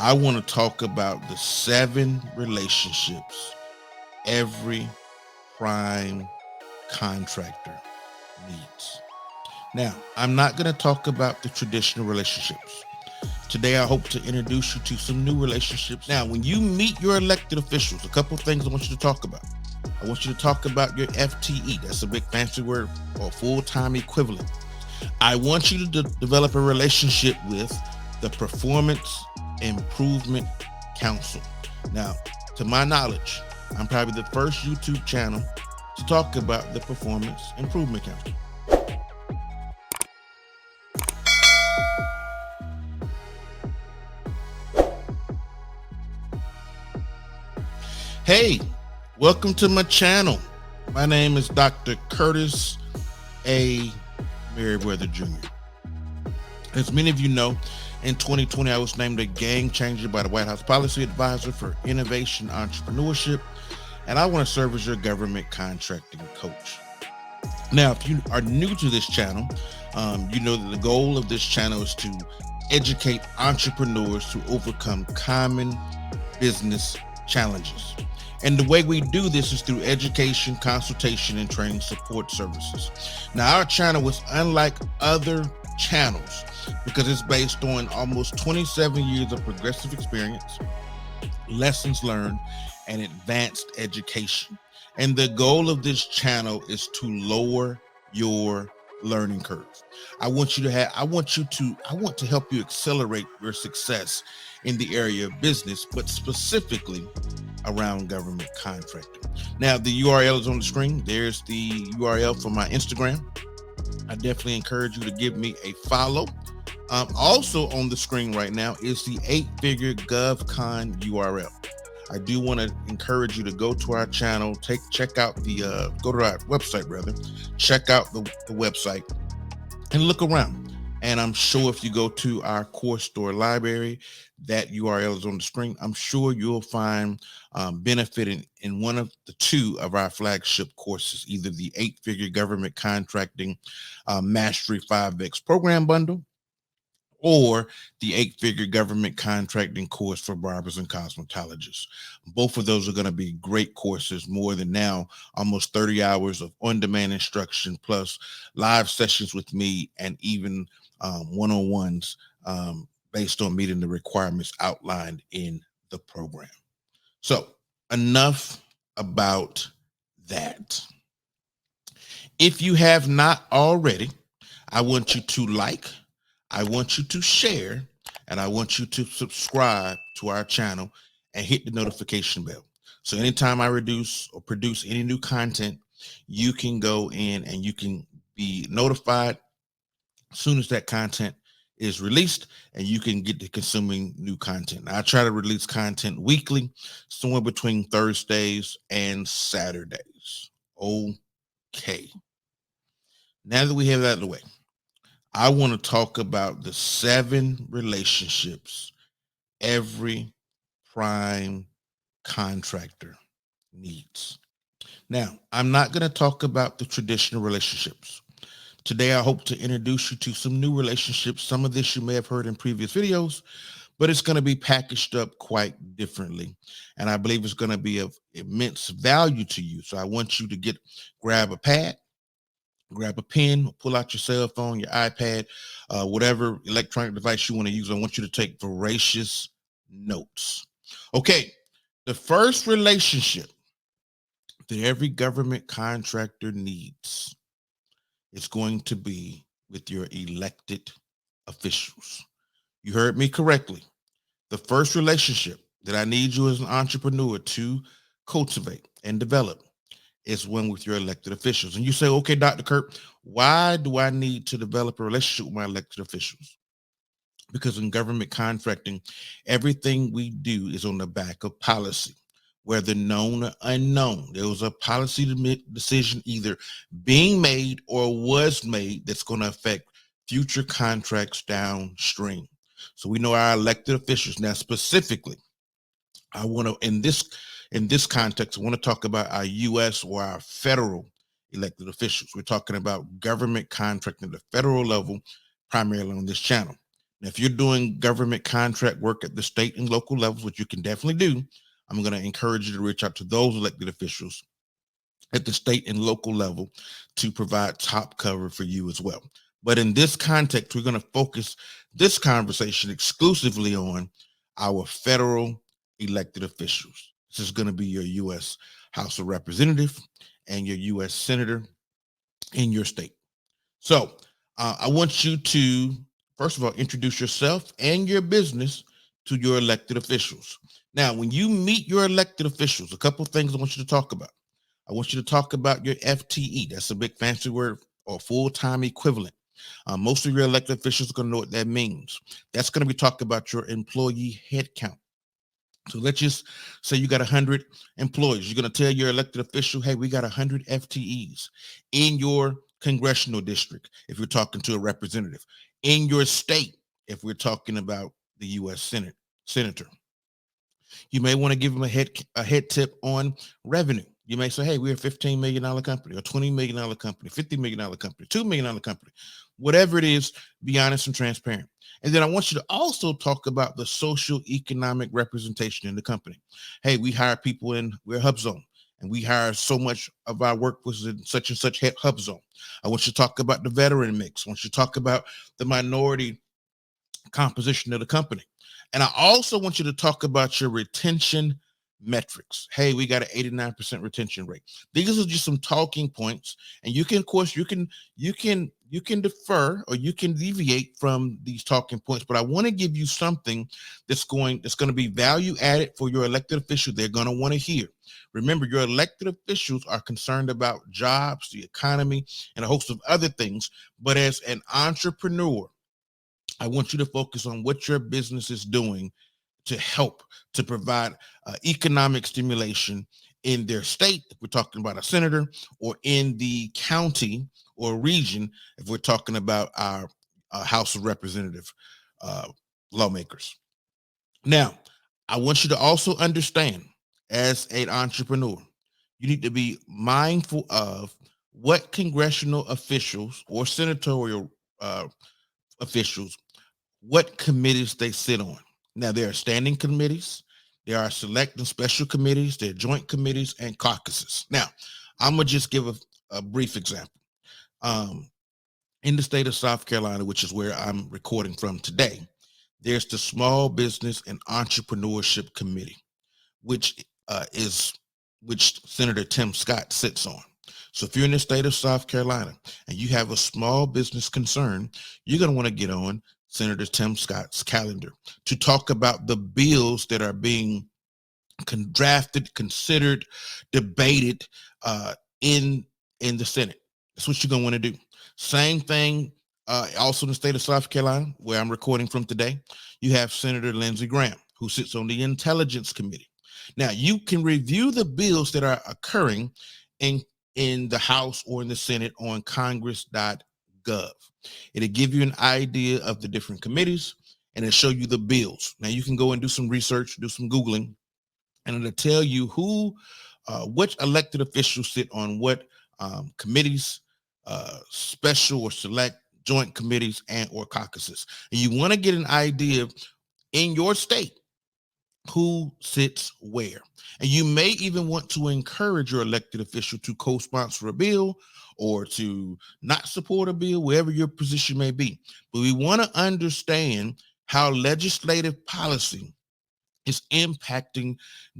I want to talk about the 7 relationships every prime contractor needs. Now, I'm not going to talk about the traditional relationships. Today, I hope to introduce you to some new relationships. Now, when you meet your elected officials, a couple of things I want you to talk about. I want you to talk about your FTE. That's a big fancy word, or full-time equivalent. I want you to develop a relationship with the Performance Improvement Council. Now, to my knowledge, I'm probably the first YouTube channel to talk about the Performance Improvement Council. Hey, welcome to my channel. My name is Dr. Curtis A. Merriweather Jr. As many of you know, in 2020, I was named a game changer by the White House Policy Advisor for Innovation, Entrepreneurship, and I want to serve as your government contracting coach. Now, if you are new to this channel, you know that the goal of this channel is to educate entrepreneurs to overcome common business challenges. And the way we do this is through education, consultation, and training support services. Now, our channel is unlike other channels because it's based on almost 27 years of progressive experience, lessons learned, and advanced education. And the goal of this channel is to lower your learning curve. I want to help you accelerate your success in the area of business, but specifically around government contracting. Now, the URL is on the screen. There's the URL for my Instagram. I definitely encourage you to give me a follow. Also on the screen right now is the 8-figure GovCon URL. I do want to encourage you to go to our channel, check out go to our website rather, check out the website and look around. And I'm sure if you go to our course store library, that URL is on the screen. I'm sure you'll find benefit in one of the 2 of our flagship courses, either the 8-figure government contracting Mastery 5X program bundle, or the 8-figure government contracting course for barbers and cosmetologists. Both of those are going to be great courses, more than now almost 30 hours of on-demand instruction, plus live sessions with me, and even one-on-ones based on meeting the requirements outlined in the program. So enough about that. If you have not already, I want you to like, I want you to share, and I want you to subscribe to our channel and hit the notification bell. So anytime I reduce or produce any new content, you can go in and you can be notified as soon as that content is released, and you can get to consuming new content. I try to release content weekly, somewhere between Thursdays and Saturdays. Okay. Now that we have that out of the way, I want to talk about the 7 relationships every prime contractor needs. Now, I'm not going to talk about the traditional relationships. Today, I hope to introduce you to some new relationships. Some of this you may have heard in previous videos, but it's going to be packaged up quite differently. And I believe it's going to be of immense value to you. So I want you to grab a pad, grab a pen, pull out your cell phone, your iPad, whatever electronic device you want to use. I want you to take voracious notes. Okay, the first relationship that every government contractor needs is going to be with your elected officials. You heard me correctly. The first relationship that I need you as an entrepreneur to cultivate and develop is one with your elected officials. And you say, okay, Dr. Kurt, why do I need to develop a relationship with my elected officials? Because in government contracting, everything we do is on the back of policy, whether known or unknown. There was a policy decision either being made or was made that's going to affect future contracts downstream. So we know our elected officials. Now, specifically, I want to, in this context, I want to talk about our U.S. or our federal elected officials. We're talking about government contracting at the federal level, primarily on this channel. Now, if you're doing government contract work at the state and local levels, which you can definitely do, I'm going to encourage you to reach out to those elected officials at the state and local level to provide top cover for you as well. But in this context, we're going to focus this conversation exclusively on our federal elected officials. This is going to be your U.S. House of Representatives and your U.S. Senator in your state. So I want you to, first of all, introduce yourself and your business to your elected officials. Now, when you meet your elected officials, a couple of things I want you to talk about. I want you to talk about your FTE. That's a big fancy word, or full-time equivalent. Most of your elected officials are going to know what that means. That's going to be talking about your employee headcount. So let's just say you got 100 employees. You're going to tell your elected official, hey, we got 100 FTEs in your congressional district, if you're talking to a representative, in your state, if we're talking about the U.S. Senator. You may want to give them a head tip on revenue. You may say, hey, we're a $15 million company, or $20 million company, $50 million company, $2 million company, whatever it is, be honest and transparent. And then I want you to also talk about the social economic representation in the company. Hey, we hire people we're hub zone, and we hire so much of our workforce in such and such hub zone. I want you to talk about the veteran mix. I want you to talk about the minority composition of the company. And I also want you to talk about your retention metrics. Hey, we got an 89% retention rate. These are just some talking points, and you can, of course, you can defer or you can deviate from these talking points. But I want to give you something that's going to be value added for your elected official. They're going to want to hear. Remember, your elected officials are concerned about jobs, the economy, and a host of other things. But as an entrepreneur, I want you to focus on what your business is doing to help to provide economic stimulation in their state, if we're talking about a senator, or in the county or region, if we're talking about our House of Representative lawmakers. Now, I want you to also understand, as an entrepreneur, you need to be mindful of what congressional officials or senatorial officials, what committees they sit on. Now, there are standing committees, there are select and special committees, there are joint committees and caucuses. Now, I'm going to just give a brief example. In the state of South Carolina, which is where I'm recording from today, there's the Small Business and Entrepreneurship Committee, which Senator Tim Scott sits on. So if you're in the state of South Carolina and you have a small business concern, you're going to want to get on Senator Tim Scott's calendar to talk about the bills that are being drafted, considered, debated in the Senate. That's what you're going to want to do. Same thing also in the state of South Carolina, where I'm recording from today. You have Senator Lindsey Graham, who sits on the Intelligence Committee. Now, you can review the bills that are occurring in the House or in the Senate on congress.gov. It'll give you an idea of the different committees, and it'll show you the bills. Now, you can go and do some research, do some Googling, and it'll tell you which elected officials sit on what committees, special or select, joint committees, and or caucuses. And you want to get an idea in your state who sits where. And you may even want to encourage your elected official to co-sponsor a bill or to not support a bill, wherever your position may be. But we want to understand how legislative policy is impacting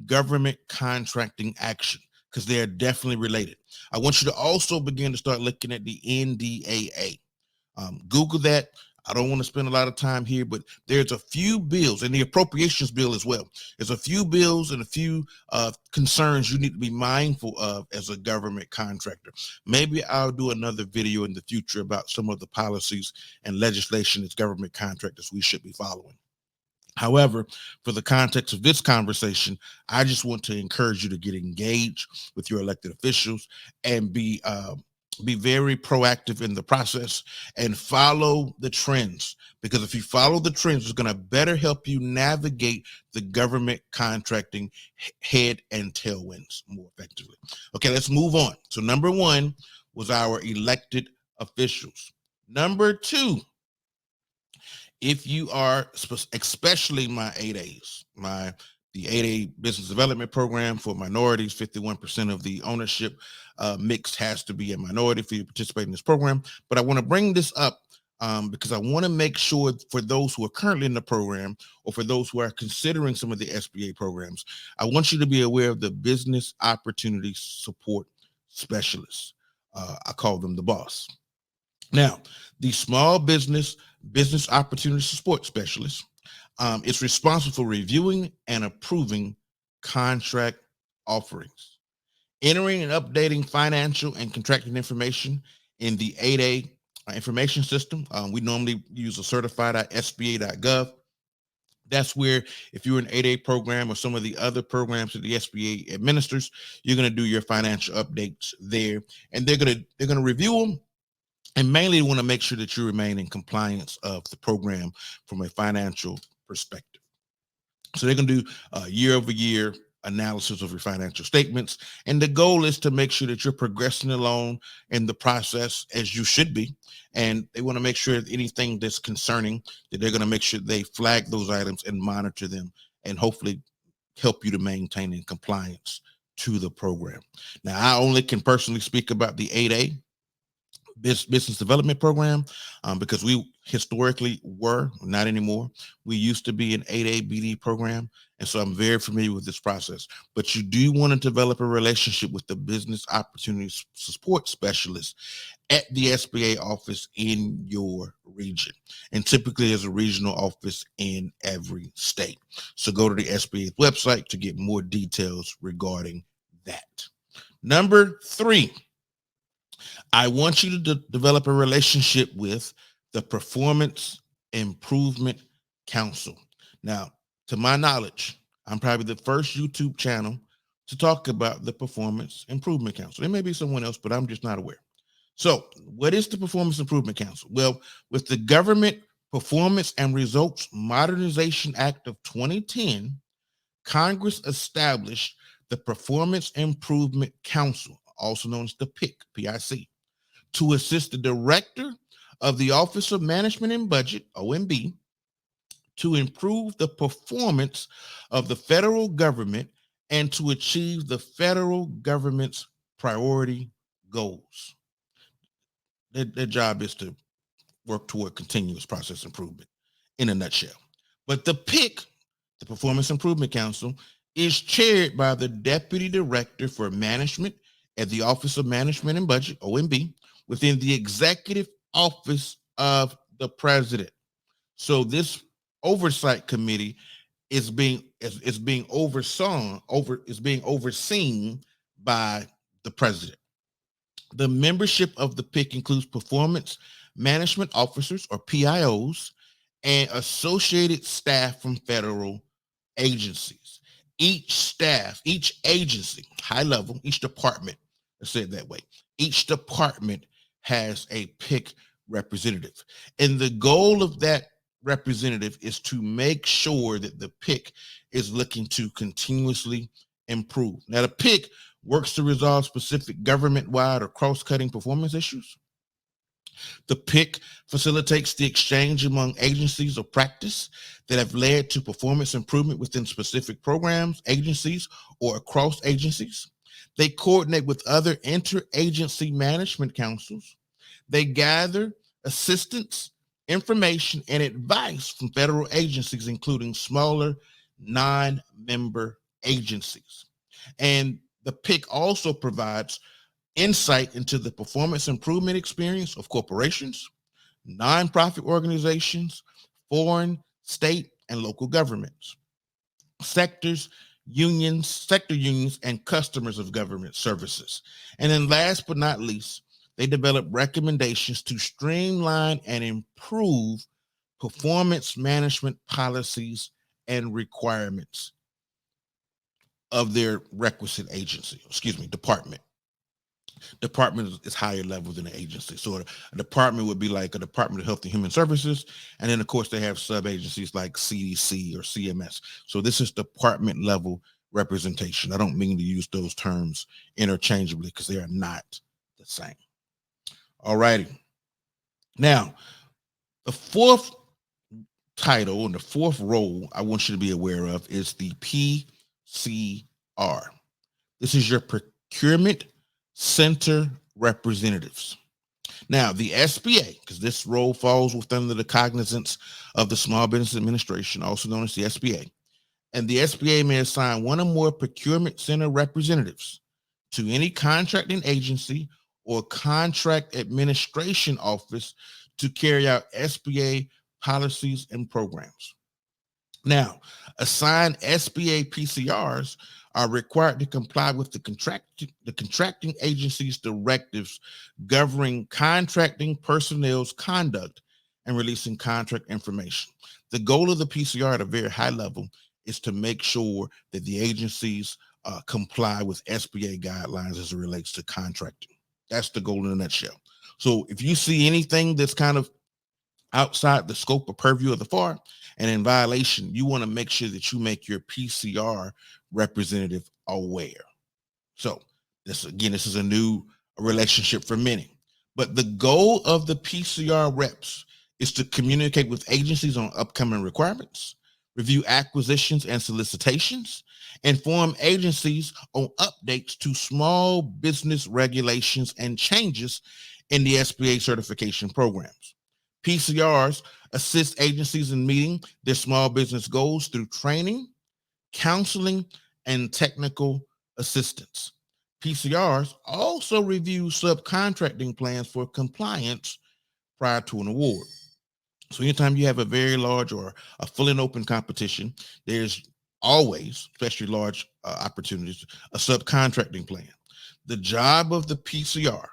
government contracting action, because they are definitely related. I want you to also begin to start looking at the NDAA. Google that. I don't want to spend a lot of time here, but there's a few bills, and the appropriations bill as well. There's a few bills and a few concerns you need to be mindful of as a government contractor. Maybe I'll do another video in the future about some of the policies and legislation as government contractors we should be following. However, for the context of this conversation, I just want to encourage you to get engaged with your elected officials and be very proactive in the process and follow the trends. Because if you follow the trends, it's going to better help you navigate the government contracting head and tailwinds more effectively. Okay, let's move on. So number one was our elected officials. Number two If you are, especially my 8As, the 8A business development program for minorities, 51% of the ownership mix has to be a minority for you to participate in this program. But I want to bring this up because I want to make sure for those who are currently in the program or for those who are considering some of the SBA programs, I want you to be aware of the business opportunity support specialists. I call them the boss. Now, the small business opportunity support specialist is responsible for reviewing and approving contract offerings, entering and updating financial and contracting information in the 8A information system. We normally use a certified.sba.gov. That's where, if you're an 8A program or some of the other programs that the SBA administers, you're going to do your financial updates there, and they're going to review them and mainly want to make sure that you remain in compliance of the program from a financial perspective. So they're going to do year over year analysis of your financial statements. And the goal is to make sure that you're progressing along in the process as you should be. And they want to make sure that anything that's concerning, that they're going to make sure they flag those items and monitor them and hopefully help you to maintain in compliance to the program. Now, I only can personally speak about the 8A business development program because we historically were, not anymore, we used to be an 8A BD program, and so I'm very familiar with this process. But you do want to develop a relationship with the business opportunity support specialist at the SBA office in your region, and typically there's a regional office in every state. So go to the SBA website to get more details regarding that. Number 3, I want you to develop a relationship with the Performance Improvement Council. Now, to my knowledge, I'm probably the first YouTube channel to talk about the Performance Improvement Council. There may be someone else, but I'm just not aware. So, what is the Performance Improvement Council? Well, with the Government Performance and Results Modernization Act of 2010, Congress established the Performance Improvement Council, also known as the PIC, to assist the director of the Office of Management and Budget, OMB, to improve the performance of the federal government and to achieve the federal government's priority goals. Their job is to work toward continuous process improvement in a nutshell. But the PIC, the Performance Improvement Council, is chaired by the Deputy Director for Management at the Office of Management and Budget, OMB, within the Executive Office of the President. So this oversight committee is being overseen by the president. The membership of the PIC includes performance management officers, or PIOs, and associated staff from federal agencies. Each agency, high level, each department, let's say it that way, each department has a PIC representative. And the goal of that representative is to make sure that the PIC is looking to continuously improve. Now, the PIC works to resolve specific government-wide or cross-cutting performance issues. The PIC facilitates the exchange among agencies of practice that have led to performance improvement within specific programs, agencies, or across agencies. They coordinate with other interagency management councils. They gather assistance, information, and advice from federal agencies, including smaller non-member agencies. And the PIC also provides insight into the performance improvement experience of corporations, nonprofit organizations, foreign, state, and local governments, sector unions, and customers of government services. And then last but not least, they develop recommendations to streamline and improve performance management policies and requirements of their requisite department. Department is higher level than an agency. So a department would be like a Department of Health and Human Services. And then, of course, they have sub-agencies like CDC or CMS. So this is department level representation. I don't mean to use those terms interchangeably because they are not the same. All righty. Now, the fourth title and the fourth role I want you to be aware of is the PCR. This is your Procurement Center Representatives. Now, the SBA, because this role falls within the cognizance of the Small Business Administration, also known as the SBA, and the SBA may assign one or more Procurement Center representatives to any contracting agency or contract administration office to carry out SBA policies and programs. Now, assigned SBA PCRs are required to comply with the contracting agency's directives governing contracting personnel's conduct and releasing contract information. The goal of the PCR at a very high level is to make sure that the agencies comply with SBA guidelines as it relates to contracting. That's the goal in a nutshell. So if you see anything that's kind of outside the scope or purview of the FAR and in violation, you want to make sure that you make your PCR representative aware. So this is a new relationship for many. But the goal of the PCR reps is to communicate with agencies on upcoming requirements, review acquisitions and solicitations, inform agencies on updates to small business regulations and changes in the SBA certification programs. PCRs assist agencies in meeting their small business goals through training, counseling, and technical assistance. PCRs also review subcontracting plans for compliance prior to an award. So anytime you have a very large or a full and open competition, there's always, especially large opportunities, a subcontracting plan. The job of the PCR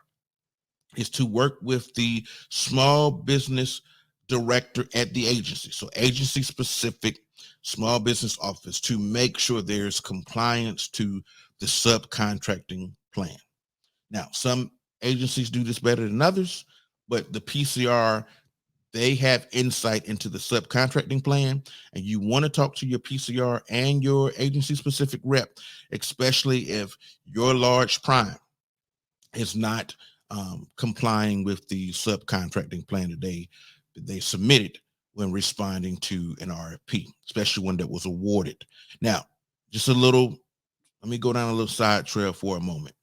is to work with the small business director at the agency, so agency specific small business office, to make sure there's compliance to the subcontracting plan. Now, some agencies do this better than others, but the PCR, they have insight into the subcontracting plan, and you want to talk to your PCR and your agency specific rep, especially if your large prime is not complying with the subcontracting plan that they submitted when responding to an RFP, especially one that was awarded. Now, just a little, let me go down a little side trail for a moment.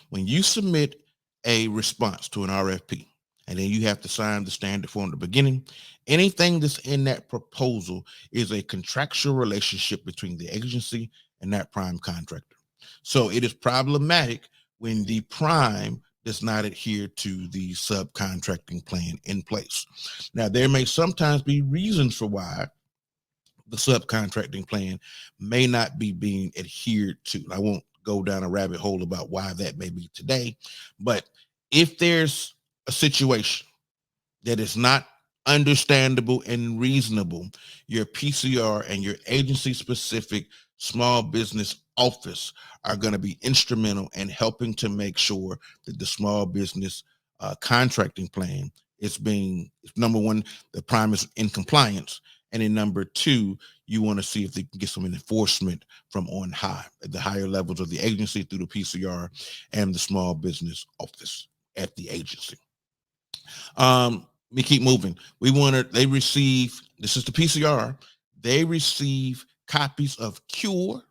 When you submit a response to an RFP, and then you have to sign the standard form at the beginning, anything that's in that proposal is a contractual relationship between the agency and that prime contractor. So it is problematic when the prime does not adhere to the subcontracting plan in place. Now, there may sometimes be reasons for why the subcontracting plan may not be being adhered to. I won't go down a rabbit hole about why that may be today, but if there's a situation that is not understandable and reasonable, your PCR and your agency specific small business office are going to be instrumental in helping to make sure that the small business contracting plan is being, number one, the prime is in compliance, and then number two, you want to see if they can get some enforcement from on high at the higher levels of the agency through the PCR and the small business office at the agency. Let me keep moving. They receive, this is the PCR, they receive copies of cure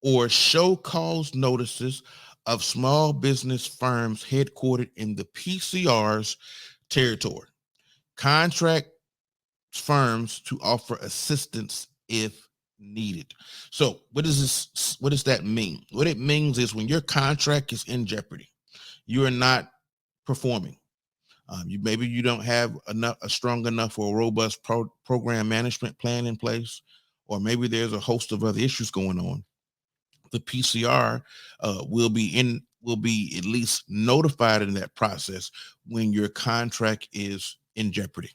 or show cause notices of small business firms headquartered in the PCR's territory. Contract firms to offer assistance if needed. So what does that mean? What it means is when your contract is in jeopardy, you are not performing. You don't have a strong enough or a robust program management plan in place, or maybe there's a host of other issues going on. The PCR will be at least notified in that process when your contract is in jeopardy.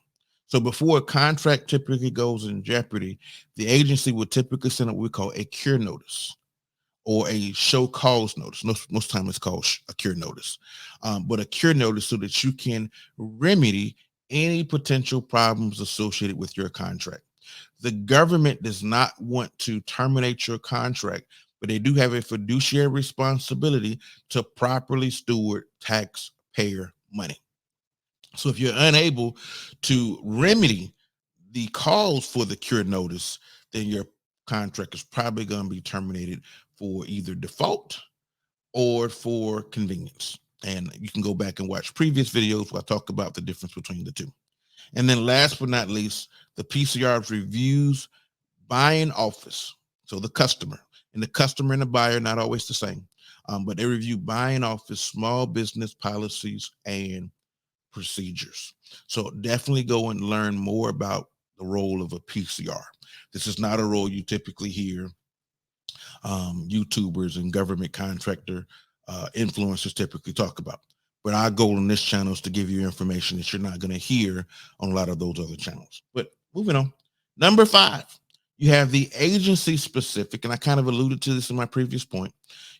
So before a contract typically goes in jeopardy, the agency will typically send what we call a cure notice or a show cause notice. Most time it's called a cure notice, but a cure notice so that you can remedy any potential problems associated with your contract. The government does not want to terminate your contract, but they do have a fiduciary responsibility to properly steward taxpayer money. So if you're unable to remedy the cause for the cure notice, then your contract is probably going to be terminated for either default or for convenience. And you can go back and watch previous videos where I talk about the difference between the two. And then last but not least, the PCRs reviews buying office. So the customer and the buyer, not always the same, but they review buying office, small business policies and procedures. So definitely go and learn more about the role of a PCR. This is not a role you typically hear YouTubers and government contractor influencers typically talk about. But our goal on this channel is to give you information that you're not going to hear on a lot of those other channels. But moving on. Number 5, you have the agency specific, and I kind of alluded to this in my previous point.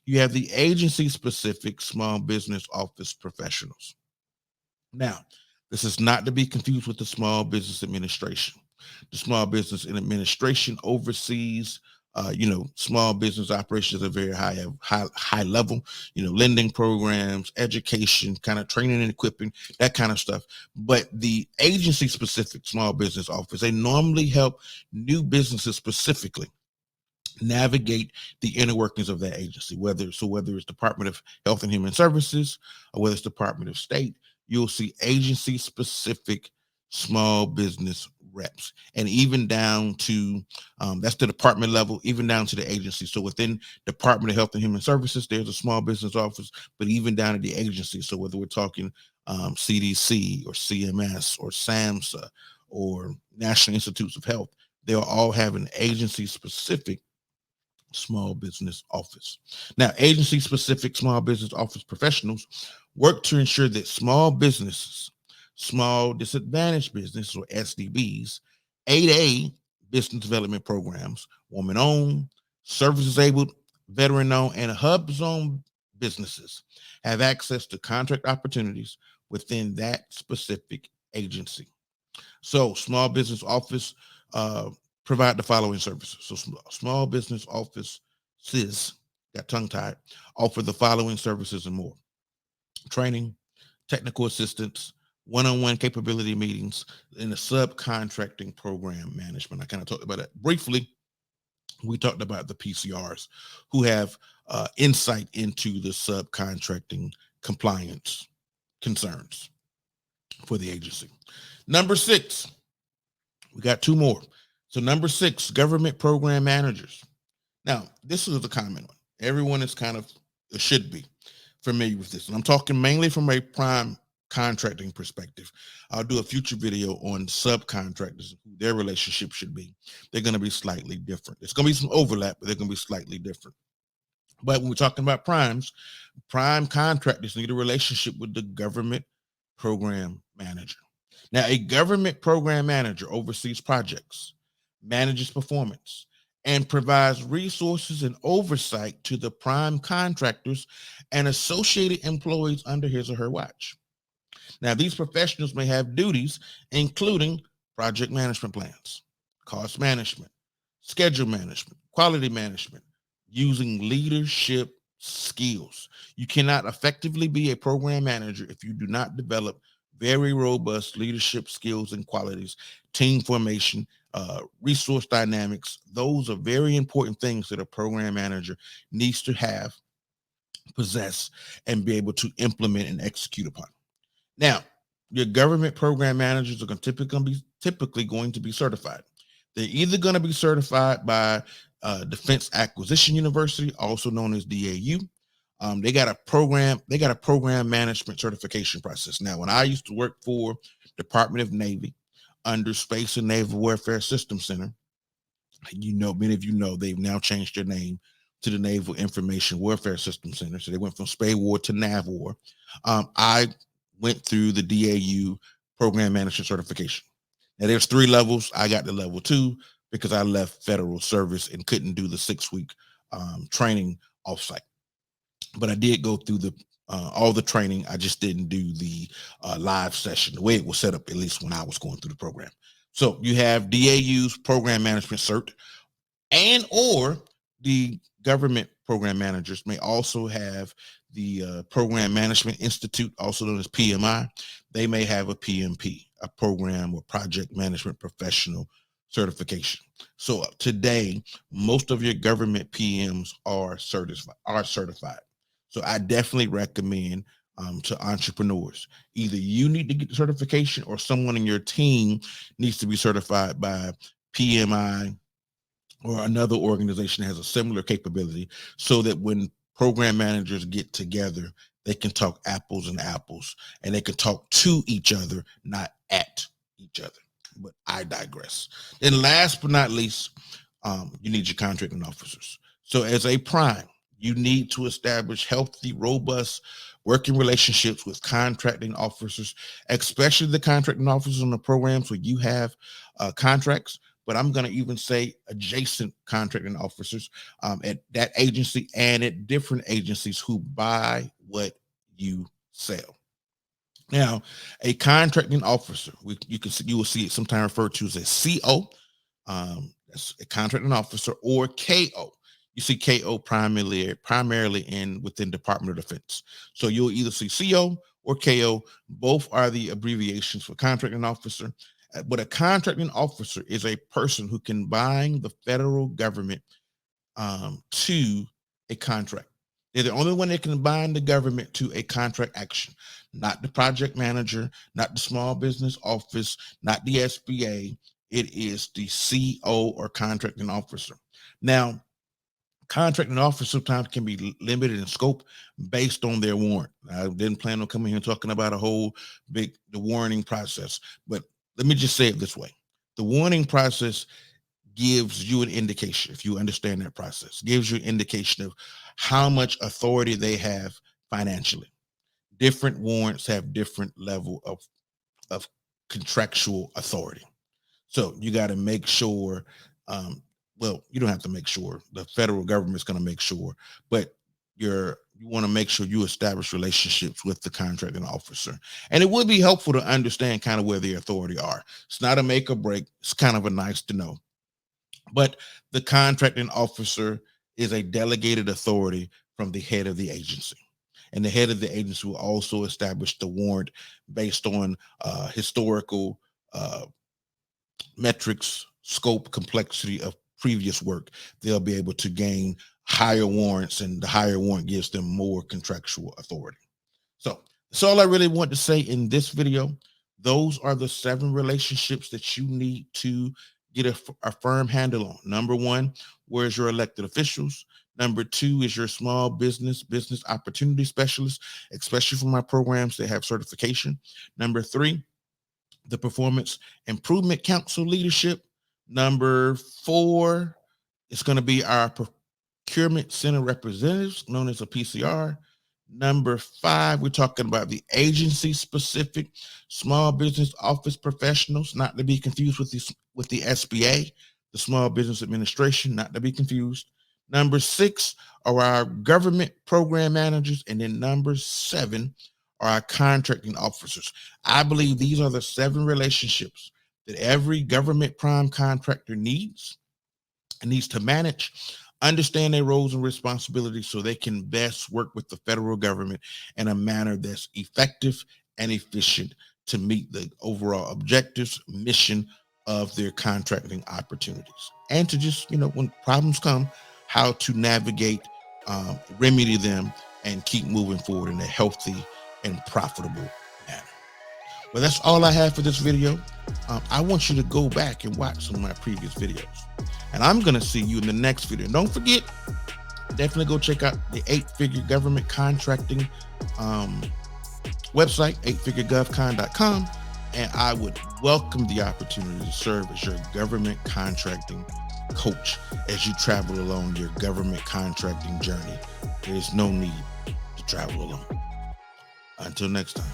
You have the agency specific small business office professionals. Now, this is not to be confused with the Small Business Administration. The Small Business Administration oversees, small business operations at a very high level, lending programs, education, kind of training and equipping, that kind of stuff. But the agency specific small business office, they normally help new businesses specifically navigate the inner workings of that agency, whether it's Department of Health and Human Services or whether it's Department of State. You'll see agency specific small business reps, and even down to that's the department level, even down to the agency. So within Department of Health and Human Services, there's a small business office, but even down to the agency. So whether we're talking CDC or CMS or SAMHSA or National Institutes of Health, they'll all have an agency specific small business office. Now, agency specific small business office professionals work to ensure that small businesses, small disadvantaged business or SDBs, 8A business development programs, woman owned, service disabled, veteran owned, and hub zone businesses have access to contract opportunities within that specific agency. So, small business office provide the following services. So small business offices, got tongue tied, offer the following services and more: training, technical assistance, one-on-one capability meetings, and the subcontracting program management. I kind of talked about that briefly. We talked about the PCRs who have insight into the subcontracting compliance concerns for the agency. Number 6, we got 2 more. So number 6, government program managers. Now, this is a common one. Everyone is kind of, should be familiar with this. And I'm talking mainly from a prime contracting perspective. I'll do a future video on subcontractors, who their relationship should be. They're going to be slightly different. There's going to be some overlap, but they're going to be slightly different. But when we're talking about primes, prime contractors need a relationship with the government program manager. Now, a government program manager oversees projects, manages performance, and provides resources and oversight to the prime contractors and associated employees under his or her watch. Now, these professionals may have duties including project management plans, cost management, schedule management, quality management, using leadership skills. You cannot effectively be a program manager if you do not develop very robust leadership skills and qualities, team formation, resource dynamics. Those are very important things that a program manager needs to have, possess, and be able to implement and execute upon. Now, your government program managers are typically going to be certified. They're either going to be certified by Defense Acquisition University, also known as DAU. They got a program management certification process. Now, when I used to work for Department of Navy under Space and Naval Warfare Systems Center, many of you know they've now changed their name to the Naval Information Warfare Systems Center. So they went from SPAWAR to NAVWAR. I went through the DAU program management certification. Now there's 3 levels. I got the level 2 because I left federal service and couldn't do the 6-week training offsite. But I did go through all the training. I just didn't do the live session the way it was set up, at least when I was going through the program. So you have DAU's program management cert, and or the government program managers may also have the Program Management Institute, also known as PMI. They may have a PMP, a program or project management professional certification. So today, most of your government PMs are certified. So I definitely recommend to entrepreneurs, either you need to get the certification or someone in your team needs to be certified by PMI or another organization that has a similar capability, so that when program managers get together, they can talk apples and apples, and they can talk to each other, not at each other. But I digress. Then last but not least, you need your contracting officers. So as a prime, you need to establish healthy, robust working relationships with contracting officers, especially the contracting officers on the programs where you have contracts. But I'm going to even say adjacent contracting officers at that agency and at different agencies who buy what you sell. Now, a contracting officer, you will see it sometimes referred to as a CO, that's a contracting officer, or KO. You see KO primarily within Department of Defense. So you'll either see CO or KO. Both are the abbreviations for contracting officer. But a contracting officer is a person who can bind the federal government to a contract. They're the only one that can bind the government to a contract action, not the project manager, not the small business office, not the SBA. It is the CO or contracting officer. Now, contracting officers sometimes can be limited in scope based on their warrant. I didn't plan on coming here and talking about the warning process, but let me just say it this way. The warning process gives you an indication, if you understand that process, gives you an indication of how much authority they have financially. Different warrants have different level of contractual authority. So you got to make sure, well, you don't have to make sure. The federal government's going to make sure, but you want to make sure you establish relationships with the contracting officer. And it would be helpful to understand kind of where the authority are. It's not a make or break. It's kind of a nice to know. But the contracting officer is a delegated authority from the head of the agency. And the head of the agency will also establish the warrant based on historical metrics, scope, complexity of previous work. They'll be able to gain higher warrants, and the higher warrant gives them more contractual authority. So that's all I really want to say in this video. Those are the 7 relationships that you need to get a firm handle on. Number 1, where's your elected officials? Number 2 is your small business opportunity specialist, especially for my programs that have certification. Number 3, the Performance Improvement Council leadership. Number 4 is going to be our Procurement Center representatives, known as a PCR. Number 5, we're talking about the agency-specific small business office professionals, not to be confused with the SBA, the Small Business Administration, not to be confused. Number 6 are our government program managers, and then number 7 are our contracting officers. I believe these are the 7 relationships that every government prime contractor needs to manage, understand their roles and responsibilities so they can best work with the federal government in a manner that's effective and efficient to meet the overall objectives, mission of their contracting opportunities. And to just, when problems come, how to navigate, remedy them, and keep moving forward in a healthy and profitable manner. Well, that's all I have for this video. I want you to go back and watch some of my previous videos. And I'm going to see you in the next video. Don't forget, definitely go check out the 8-Figure Government Contracting website, 8figuregovcon.com. And I would welcome the opportunity to serve as your government contracting coach as you travel along your government contracting journey. There is no need to travel alone. Until next time.